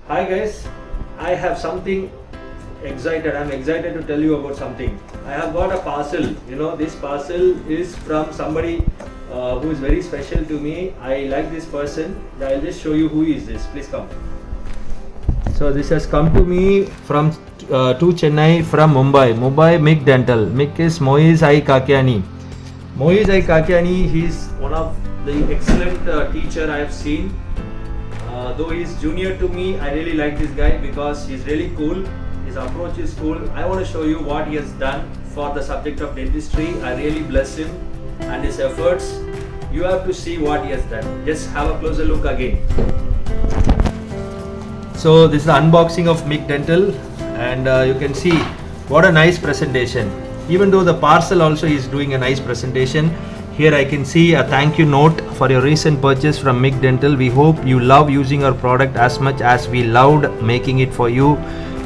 Hi guys, I have something excited. I'm excited to tell you about something. I have got a parcel. This parcel is from somebody who is very special to me. I like this person. I'll just show you who is this. Please come. So this has come to me from to Chennai from Mumbai. Mumbai Mick Dental. Mick is Moiz I Kakiani. Moiz I Kakiani, he's one of the excellent teacher I have seen. Though he's junior to me, I really like this guy because he's really cool. His approach is cool. I want to show you what he has done for the subject of dentistry. I really bless him and his efforts. You have to see what he has done. Just have a closer look again. So this is the unboxing of Mick Dental, and you can see what a nice presentation. Even though the parcel also is doing a nice presentation, here I can see a thank you note for your recent purchase from Mick Dental. We hope you love using our product as much as we loved making it for you.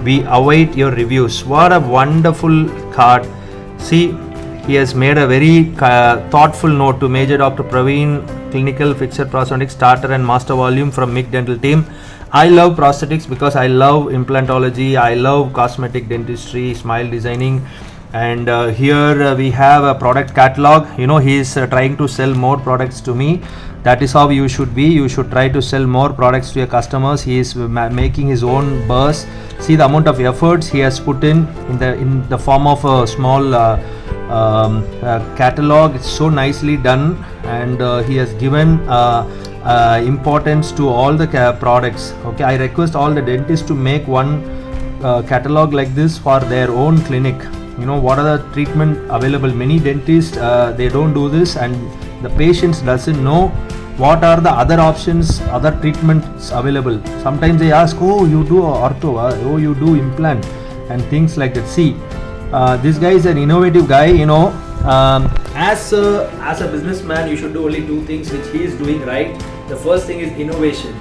We await your reviews. What a wonderful card. See, he has made a very thoughtful note to Major Dr. Praveen, Clinical Fixer Prosthetics Starter and Master Volume from Mick Dental team. I love prosthetics because I love implantology, I love cosmetic dentistry, smile designing, and here we have a product catalog. He is trying to sell more products to me. That is how you should be. You should try to sell more products to your customers. He is making his own buzz. See the amount of efforts he has put in the form of a small catalog. It's so nicely done, and he has given importance to all the products. Okay, I request all the dentists to make one catalog like this for their own clinic. What are the treatment available. Many dentists they don't do this, and the patients doesn't know what are the other options, other treatments available. Sometimes they ask, oh, you do ortho, oh, you do implant, and things like that. See, this guy is an innovative guy. As a businessman, you should do only two things which he is doing right. The first thing is innovation.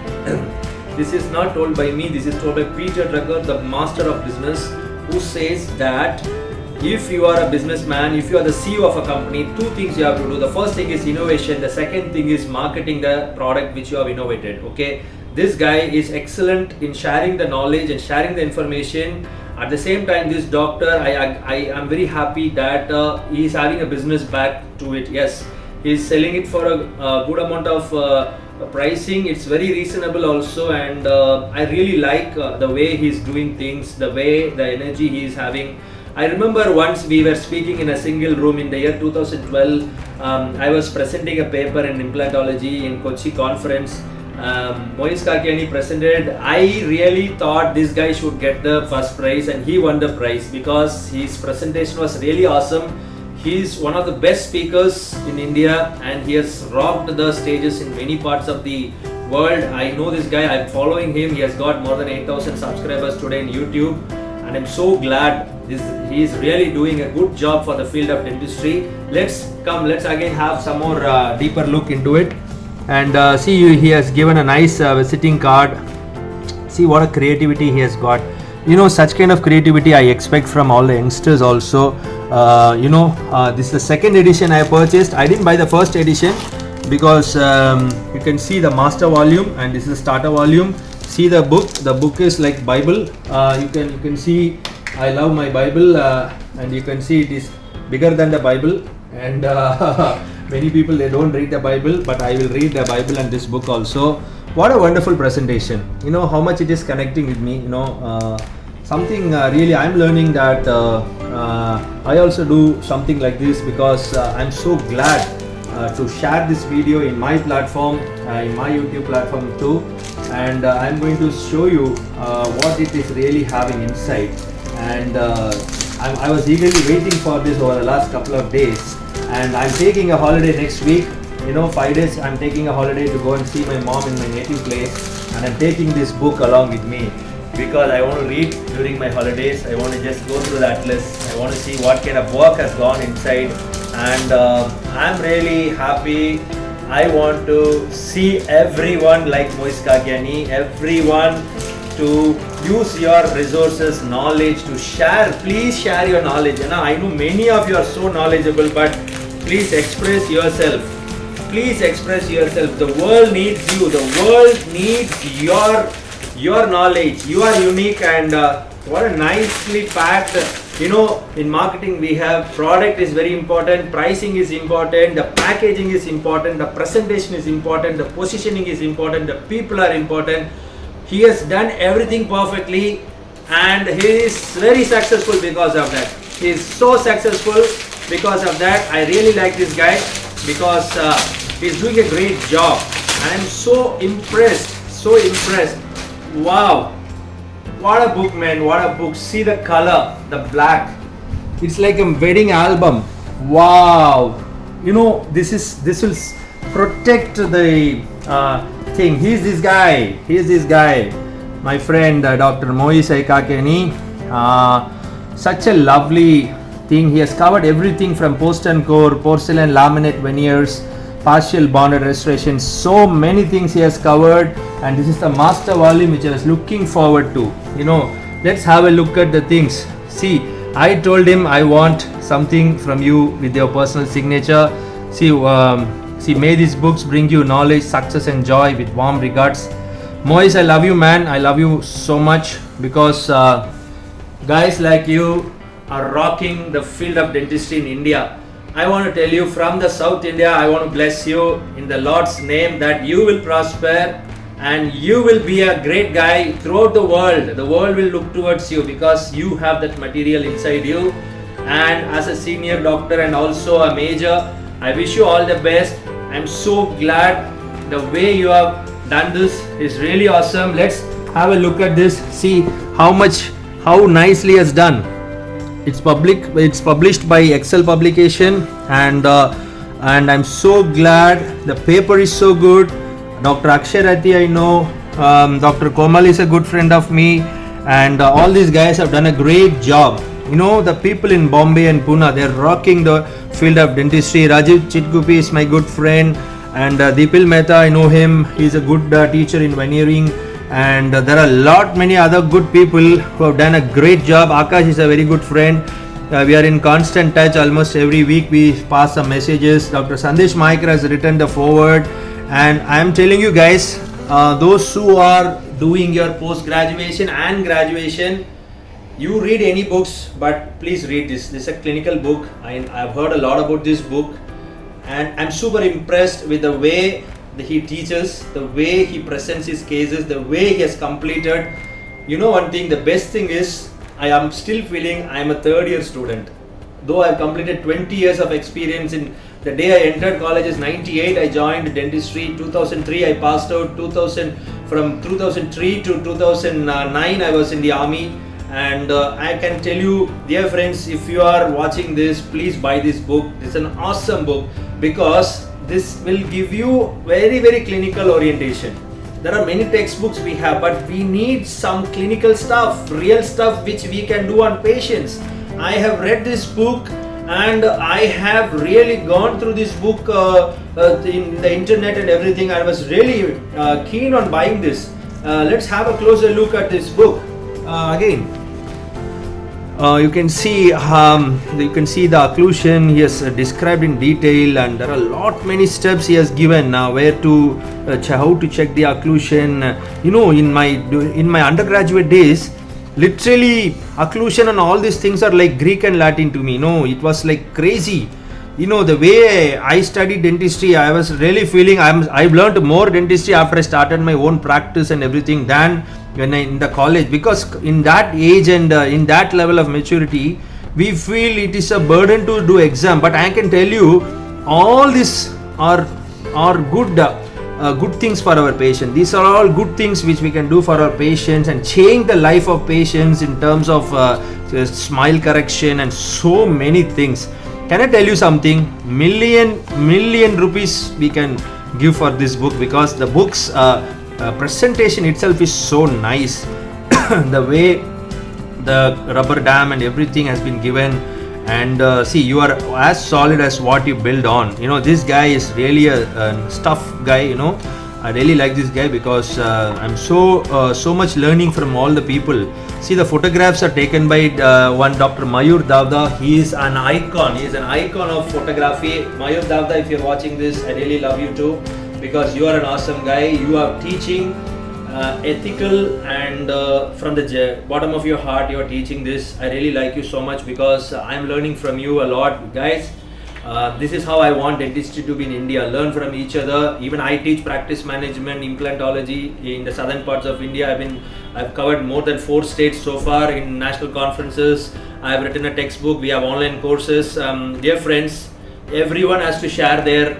This is not told by me, this is told by Peter Drucker, the master of business, who says that if you are a businessman, if you are the CEO of a company, two things you have to do. The first thing is innovation. The second thing is marketing the product which you have innovated. Okay, this guy is excellent in sharing the knowledge and sharing the information. At the same time, this doctor, I am very happy that he is having a business back to it. Yes, he is selling it for a good amount of pricing. It's very reasonable also, and I really like the way he is doing things, the way, the energy he is having. I remember once we were speaking in a single room in the year 2012. I was presenting a paper in implantology in Kochi conference. Moiz Kakiani presented. I really thought this guy should get the first prize, and he won the prize because his presentation was really awesome. He is one of the best speakers in India, and he has rocked the stages in many parts of the world. I know this guy, I'm following him. He has got more than 8,000 subscribers today on YouTube, and I'm so glad he is really doing a good job for the field of dentistry. Let's again have some more deeper look into it. And see, he has given a nice visiting card. See what a creativity he has got. Such kind of creativity I expect from all the youngsters also. This is the second edition I purchased. I didn't buy the first edition because you can see the master volume, and this is the starter volume. See the book. The book is like Bible. You can see I love my Bible, and you can see it is bigger than the Bible. And many people, they don't read the Bible, but I will read the Bible and this book also. What a wonderful presentation. How much it is connecting with me. Something really I'm learning that I also do something like this because I'm so glad to share this video in my platform, in my YouTube platform too. And I'm going to show you what it is really having inside. And I was eagerly waiting for this over the last couple of days, and I'm taking a holiday next week. 5 days I'm taking a holiday to go and see my mom in my native place, and I'm taking this book along with me because I want to read during my holidays. I want to just go through the atlas. I want to see what kind of work has gone inside, and I'm really happy. I want to see everyone like Moiz Kakiani, everyone to use your resources, knowledge to share. Please share your knowledge. I know many of you are so knowledgeable, but please express yourself. Please express yourself. The world needs you. The world needs your your knowledge. You are unique, and what a nicely packed. In marketing we have product is very important, pricing is important, the packaging is important, the presentation is important, the positioning is important, the people are important. He has done everything perfectly, and he is very successful because of that. He is so successful because of that. I really like this guy because he is doing a great job. I am so impressed, so impressed. Wow, what a book, man, what a book. See the color, the black, it's like a wedding album. Wow, this will protect the thing. He's this guy, my friend, Dr. Moise Kakeni. Such a lovely thing. He has covered everything from post and core, porcelain, laminate, veneers, partial bonded restoration. So many things he has covered, and this is the master volume which I was looking forward to. Let's have a look at the things. See, I told him I want something from you with your personal signature. See, may these books bring you knowledge, success and joy. With warm regards, Moise. I love you, man. I love you so much because guys like you are rocking the field of dentistry in India. I want to tell you from the South India, I want to bless you in the Lord's name that you will prosper and you will be a great guy throughout the world. The world will look towards you because you have that material inside you. And as a senior doctor and also a major, I wish you all the best. I'm so glad the way you have done this is really awesome. Let's have a look at this. See how nicely it's done. It's published by Excel publication, and I'm so glad. The paper is so good. Dr. Akshay Rathi, I know. Dr. Komal is a good friend of me, and all these guys have done a great job. The people in Bombay and Pune, they're rocking the field of dentistry. Rajiv Chitgupi is my good friend, and Deepil Mehta, I know him. He's a good teacher in veneering. And there are many other good people who have done a great job. Akash is a very good friend. We are in constant touch. Almost every week we pass some messages. Dr. Sandesh Maikar has written the foreword, and I am telling you guys, those who are doing your post graduation and graduation, you read any books, but please read this. This is a clinical book. I've heard a lot about this book, and I'm super impressed with the way he teaches, the way he presents his cases, the way he has completed. One thing, the best thing is, I am still feeling I am a third year student. Though I have completed 20 years of experience. In the day I entered college is 98, I joined dentistry. 2003 I passed out. From 2003 to 2009 I was in the army. And I can tell you, dear friends, if you are watching this, please buy this book. It's an awesome book because this will give you very, very clinical orientation. There are many textbooks we have, but we need some clinical stuff, real stuff which we can do on patients. I have read this book and I have really gone through this book in the internet and everything. I was really keen on buying this. Let's have a closer look at this book. Again, you can see the occlusion he has described in detail, and there are many steps he has given where to how to check the occlusion. In my undergraduate days, literally occlusion and all these things are like Greek and Latin to me. It was like crazy. The way I studied dentistry, I was really feeling I've learned more dentistry after I started my own practice and everything than when in the college, because in that age and in that level of maturity, we feel it is a burden to do exam. But I can tell you, all these are good things for our patient. These are all good things which we can do for our patients and change the life of patients in terms of smile correction and so many things. Can I tell you something? Million rupees we can give for this book, because the book's presentation itself is so nice. The way the rubber dam and everything has been given, and see, you are as solid as what you build on. This guy is really a stuff guy. I really like this guy because I'm so much learning from all the people. See, the photographs are taken by one Dr. Mayur Davda. He is an icon. He is an icon of photography. Mayur Davda, if you're watching this, I really love you too, because you are an awesome guy. You are teaching ethical, and from the bottom of your heart you are teaching this. I really like you so much because I'm learning from you a lot, guys. This is how I want dentistry to be in India. Learn from each other. Even I teach practice management, implantology in the southern parts of India. I've covered more than 4 states so far in national conferences. I've written a textbook. We have online courses. Dear friends, everyone has to share their.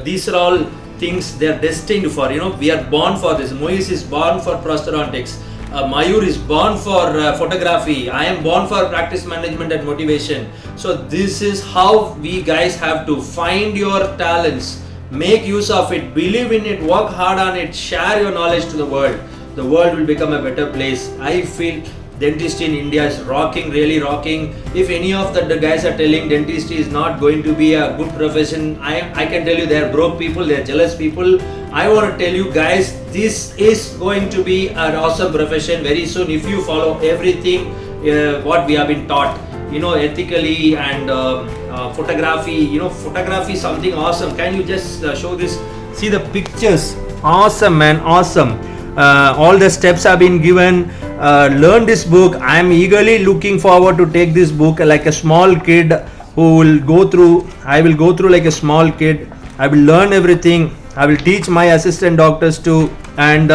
These are all things they are destined for. We are born for this. Moise is born for prosthodontics. Mayur is born for photography. I am born for practice management and motivation. So this is how we guys have to find your talents, make use of it, believe in it, work hard on it, share your knowledge to the world. The world will become a better place. I feel dentistry in India is rocking, really rocking. If any of the guys are telling dentistry is not going to be a good profession, I can tell you they are broke people, they are jealous people. I want to tell you guys, this is going to be an awesome profession very soon if you follow everything what we have been taught, ethically, and photography. Photography is something awesome. Can you just show this? See the pictures. Awesome, man, awesome. All the steps have been given. Learn this book. I am eagerly looking forward to take this book like a small kid who will go through. I will go through like a small kid. I will learn everything. I will teach my assistant doctors too. And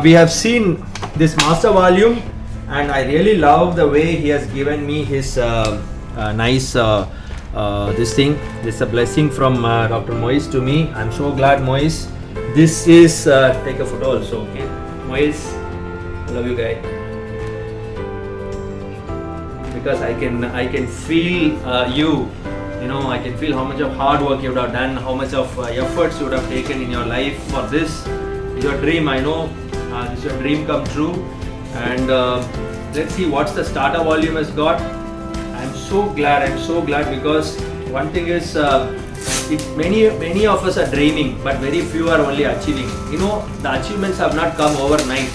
we have seen this master volume, and I really love the way he has given me his nice this thing. This is a blessing from Dr. Moise to me. I'm so glad, Moise. This is take a photo also, okay? Moise, I love you, guy. Because I can feel you. I can feel how much of hard work you would have done, how much of efforts you would have taken in your life for this. It's your dream, I know. This is your dream come true. And let's see what's the starter volume has got. I'm so glad because one thing is many of us are dreaming, but very few are only achieving. The achievements have not come overnight.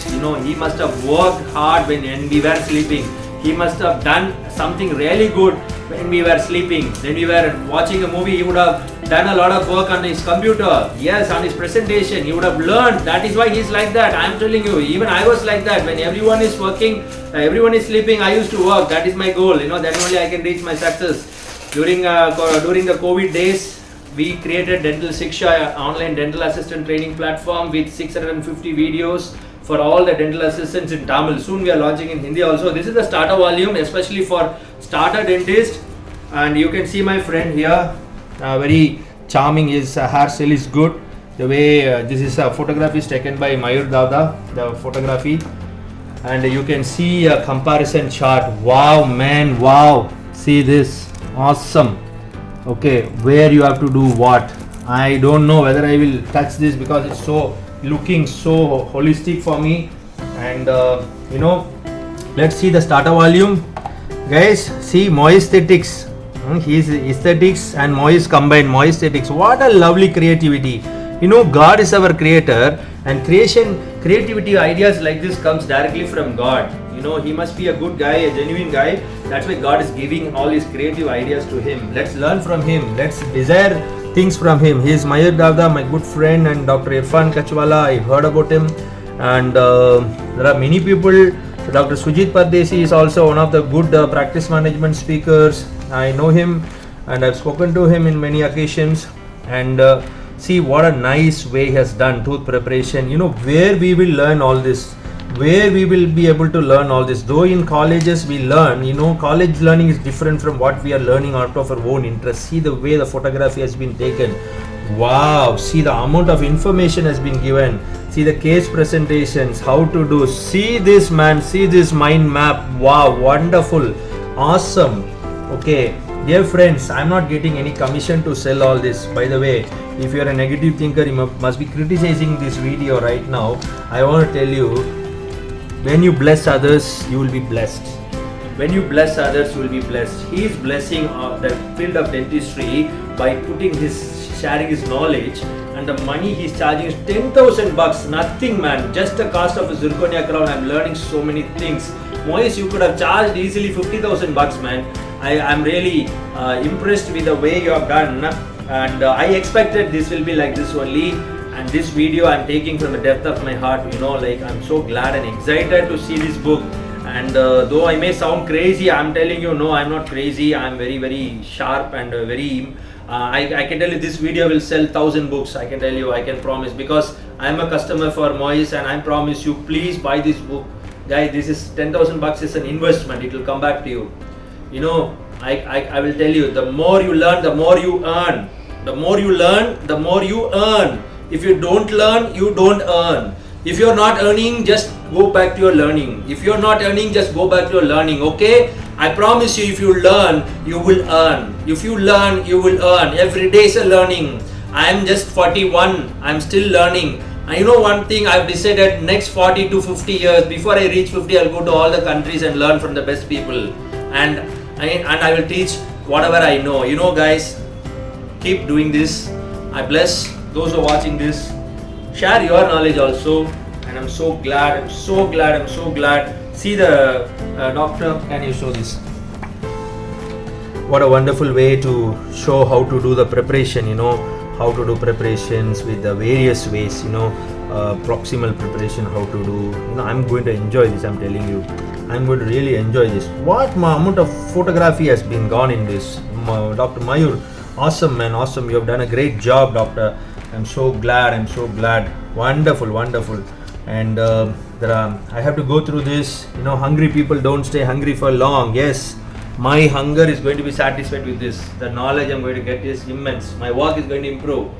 He must have worked hard when we were sleeping. He must have done something really good when we were sleeping. When we were watching a movie, he would have done a lot of work on his computer. Yes, on his presentation. He would have learned. That is why he's like that. I'm telling you, even I was like that. When everyone is working, everyone is sleeping, I used to work. That is my goal. Then only I can reach my success. During the COVID days, we created Dental Shiksha, online dental assistant training platform with 650 videos for all the dental assistants in Tamil. Soon we are launching in Hindi also. This is the starter volume, especially for starter dentist. And you can see my friend here, very charming. His hairstyle is good. The way this is a photography is taken by Mayur Dada, the photography. And you can see a comparison chart. Wow, man, wow. See this, awesome. Okay, where you have to do what. I don't know whether I will touch this because it's so looking so holistic for me. And let's see the starter volume, guys. See Moise aesthetics. His aesthetics and Moise combined. Moise aesthetics, what a lovely creativity. God is our creator, and creativity ideas like this comes directly from God. He must be a good guy, a genuine guy. That's why God is giving all his creative ideas to him. Let's learn from him. Let's desire things from him. He is Mayur Dada, my good friend, and Dr. Irfan Kachwala. I heard about him, and there are many people. Dr. Sujit Pardesi is also one of the good practice management speakers. I know him, and I've spoken to him in many occasions. And see what a nice way he has done tooth preparation. Where we will learn all this. Where we will be able to learn all this. Though in colleges we learn, college learning is different from what we are learning out of our own interest. See the way the photography has been taken. Wow, see the amount of information has been given. See the case presentations, how to do. See this, man, see this mind map. Wow, wonderful, awesome. Okay, dear friends, I'm not getting any commission to sell all this. By the way, if you're a negative thinker, you must be criticizing this video right now. I want to tell you, when you bless others, you will be blessed. When you bless others, you will be blessed. He is blessing the field of dentistry by sharing his knowledge, and the money he's charging is 10,000 bucks. Nothing, man. Just the cost of a zirconia crown. I'm learning so many things. Moise, you could have charged easily 50,000 bucks, man. I'm really impressed with the way you have done, and I expected this will be like this only. And this video I'm taking from the depth of my heart, like I'm so glad and excited to see this book. And though I may sound crazy, I'm telling you, no, I'm not crazy. I'm very, very sharp and I can tell you this video will sell 1,000 books. I can tell you, I can promise, because I'm a customer for Moise, and I promise you, please buy this book. Guys, this is 10,000 bucks is an investment. It will come back to you. I will tell you, the more you learn, the more you earn. The more you learn, the more you earn. If you don't learn, you don't earn. If you're not earning, just go back to your learning. If you're not earning, just go back to your learning, okay? I promise you, if you learn, you will earn. If you learn, you will earn. Every day is a learning. I am just 41. I'm still learning. And you know one thing, I've decided next 40 to 50 years, before I reach 50, I'll go to all the countries and learn from the best people. And I will teach whatever I know. Guys, keep doing this. I bless those who are watching this. Share your knowledge also. And I'm so glad. See the doctor, can you show this? What a wonderful way to show how to do the preparation, how to do preparations with the various ways, proximal preparation, how to do. I'm going to enjoy this, I'm telling you. I'm going to really enjoy this. What amount of photography has been gone in this? Dr. Mayur, awesome man, awesome. You have done a great job, doctor. I'm so glad. Wonderful. And I have to go through this. Hungry people don't stay hungry for long. Yes, my hunger is going to be satisfied with this. The knowledge I'm going to get is immense. My work is going to improve.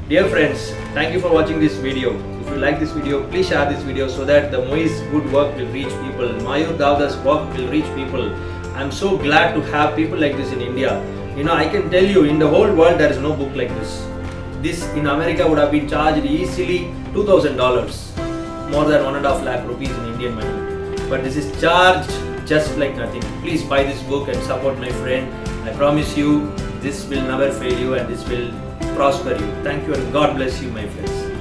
Dear friends, thank you for watching this video. If you like this video, please share this video so that the Moise good work will reach people. Mayur Davda's work will reach people. I'm so glad to have people like this in India. I can tell you, in the whole world there is no book like this. This in America would have been charged easily $2,000, more than 1.5 lakh rupees in Indian money. But this is charged just like nothing. Please buy this book and support my friend. I promise you, this will never fail you and this will prosper you. Thank you and God bless you, my friends.